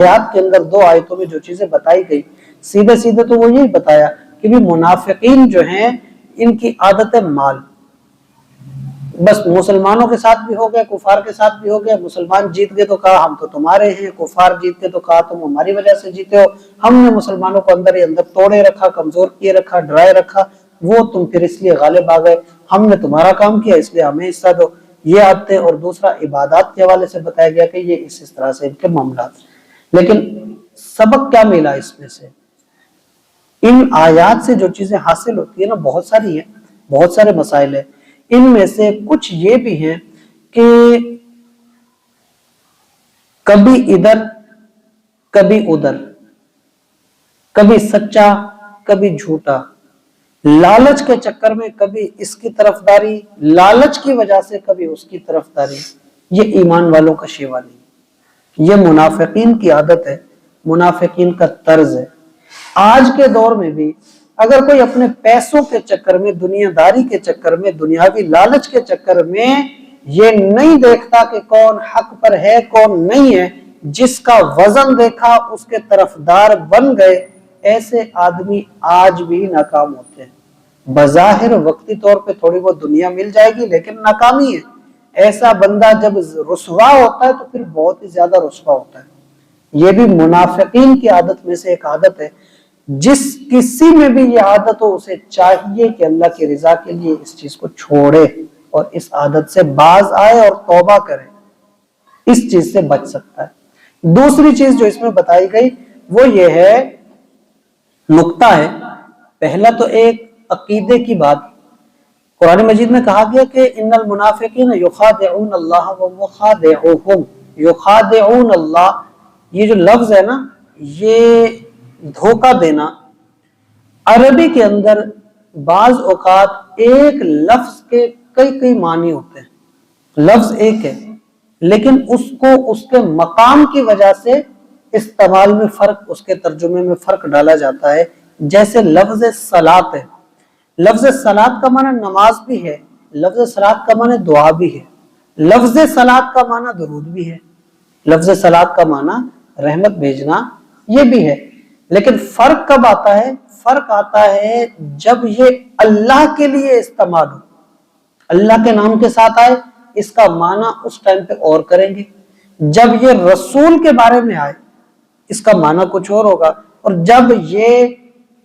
آیات کے اندر دو آیتوں میں جو چیزیں بتائی گئی سیدھے سیدھے تو وہ یہی بتایا کہ بھی منافقین جو ہیں ان کی عادت مال، بس مسلمانوں کے ساتھ بھی ہو گیا، کفار کے ساتھ بھی ہو گیا، مسلمان جیت گئے تو کہا ہم تو تمہارے ہیں، کفار جیت گئے تو کہا تم ہماری وجہ سے جیتے ہو، ہم نے مسلمانوں کو اندر ہی اندر توڑے رکھا، کمزور کیے رکھا، ڈرائے رکھا، وہ تم پھر اس لیے غالب آ گئے، ہم نے تمہارا کام کیا اس لیے ہمیں حصہ دو، یہ آتے۔ اور دوسرا عبادات کے حوالے سے بتایا گیا کہ یہ اس طرح سے ان کے معاملات۔ لیکن سبق کیا ملا اس میں سے؟ ان آیات سے جو چیزیں حاصل ہوتی ہیں نا بہت ساری ہیں، بہت سارے مسائل ہیں، ان میں سے کچھ یہ بھی ہیں کہ کبھی ادھر کبھی ادھر، کبھی سچا کبھی جھوٹا، لالچ کے چکر میں کبھی اس کی طرفداری، لالچ کی وجہ سے کبھی اس کی طرفداری، یہ ایمان والوں کا شیوا نہیں، یہ منافقین کی عادت ہے، منافقین کا طرز ہے۔ آج کے دور میں بھی اگر کوئی اپنے پیسوں کے چکر میں، دنیا داری کے چکر میں، دنیاوی لالچ کے چکر میں یہ نہیں دیکھتا کہ کون حق پر ہے کون نہیں ہے، جس کا وزن دیکھا اس کے طرفدار بن گئے، ایسے آدمی آج بھی ناکام ہوتے ہیں۔ بظاہر وقتی طور پہ تھوڑی بہت دنیا مل جائے گی لیکن ناکامی ہے۔ ایسا بندہ جب رسوا ہوتا ہے تو پھر بہت ہی زیادہ رسوا ہوتا ہے۔ یہ بھی منافقین کی عادت میں سے ایک عادت ہے۔ جس کسی میں بھی یہ عادت ہو اسے چاہیے کہ اللہ کی رضا کے لیے اس چیز کو چھوڑے اور اس عادت سے باز آئے اور توبہ کرے، اس چیز سے بچ سکتا ہے۔ دوسری چیز جو اس میں بتائی گئی وہ یہ ہے، نقطہ ہے پہلا تو ایک عقیدے کی بات۔ قرآن مجید میں کہا گیا کہ ان المنافقین یخادعون اللہ وهو خادعهم، یخادعون اللہ، یہ جو لفظ ہے نا یہ دھوکہ دینا، عربی کے اندر بعض اوقات ایک لفظ کے کئی معنی ہوتے ہیں، لفظ ایک ہے لیکن اس کو اس کے مقام کی وجہ سے استعمال میں فرق، اس کے ترجمے میں فرق ڈالا جاتا ہے۔ جیسے لفظ صلاۃ ہے، لفظ صلاۃ کا معنی نماز بھی ہے، لفظ صلاۃ کا معنی دعا بھی ہے، لفظ صلاۃ کا معنی درود بھی ہے، لفظ صلاۃ کا معنی رحمت بھیجنا یہ بھی ہے۔ لیکن فرق کب آتا ہے؟ فرق آتا ہے جب یہ اللہ کے لیے استعمال ہو، اللہ کے نام کے ساتھ آئے، اس کا معنی اس ٹائم پہ اور کریں گے۔ جب یہ رسول کے بارے میں آئے اس کا معنی کچھ اور ہوگا، اور جب یہ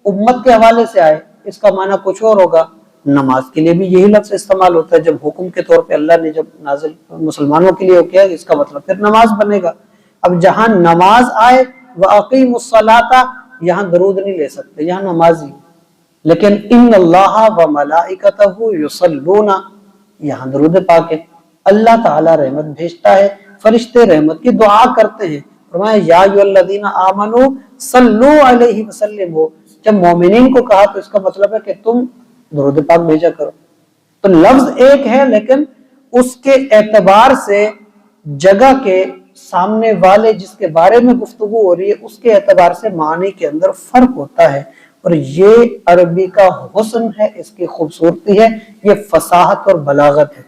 امت کے حوالے سے آئے اس کا معنی کچھ اور ہوگا۔ نماز کے لیے بھی یہی لفظ استعمال ہوتا ہے، جب حکم کے طور پہ اللہ نے جب نازل مسلمانوں کے لیے کیا اس کا مطلب پھر نماز بنے گا۔ اب جہاں نماز آئے وَأَقِيمُوا الصَّلَاةَ، یہاں درود نہیں لے سکتے، یہاں نماز ہی، لیکن ان اللہ وملائکتہ یصلون، یہاں درود پاک ہے، اللہ تعالی رحمت بھیجتا ہے، فرشتے رحمت کی دعا کرتے ہیں۔ فرمایا یا ایھا الذین آمنوا صلوا علیہ وسلموا، جب مومنین کو کہا تو اس کا مطلب ہے کہ تم درود پاک بھیجا کرو۔ تو لفظ ایک ہے لیکن اس کے اعتبار سے جگہ کے سامنے والے جس کے بارے میں گفتگو ہو رہی ہے اس کے اعتبار سے معنی کے اندر فرق ہوتا ہے، اور یہ عربی کا حسن ہے، اس کی خوبصورتی ہے، یہ فصاحت اور بلاغت ہے۔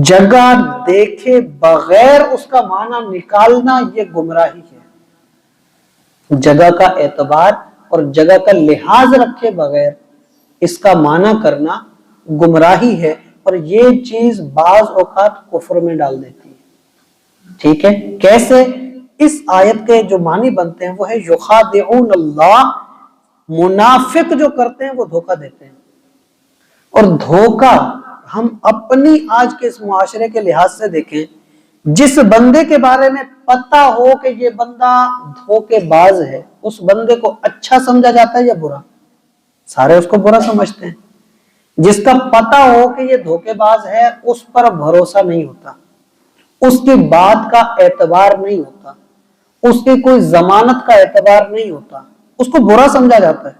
جگہ دیکھے بغیر اس کا معنی نکالنا یہ گمراہی ہے۔ جگہ کا اعتبار اور جگہ کا لحاظ رکھے بغیر اس کا معنی کرنا گمراہی ہے، اور یہ چیز بعض اوقات کفر میں ڈال دیتی ہے۔ ٹھیک ہے، کیسے؟ اس آیت کے جو معنی بنتے ہیں وہ ہے یخادعون اللہ، منافق جو کرتے ہیں وہ دھوکہ دیتے ہیں۔ اور دھوکہ ہم اپنی آج کے اس معاشرے کے لحاظ سے دیکھیں، جس بندے کے بارے میں پتہ ہو کہ یہ بندہ دھوکے باز ہے اس بندے کو اچھا سمجھا جاتا ہے یا برا؟ سارے اس کو برا سمجھتے ہیں۔ جس کا پتہ ہو کہ یہ دھوکے باز ہے اس پر بھروسہ نہیں ہوتا، اس کی بات کا اعتبار نہیں ہوتا، اس کی کوئی ضمانت کا اعتبار نہیں ہوتا، اس کو برا سمجھا جاتا ہے۔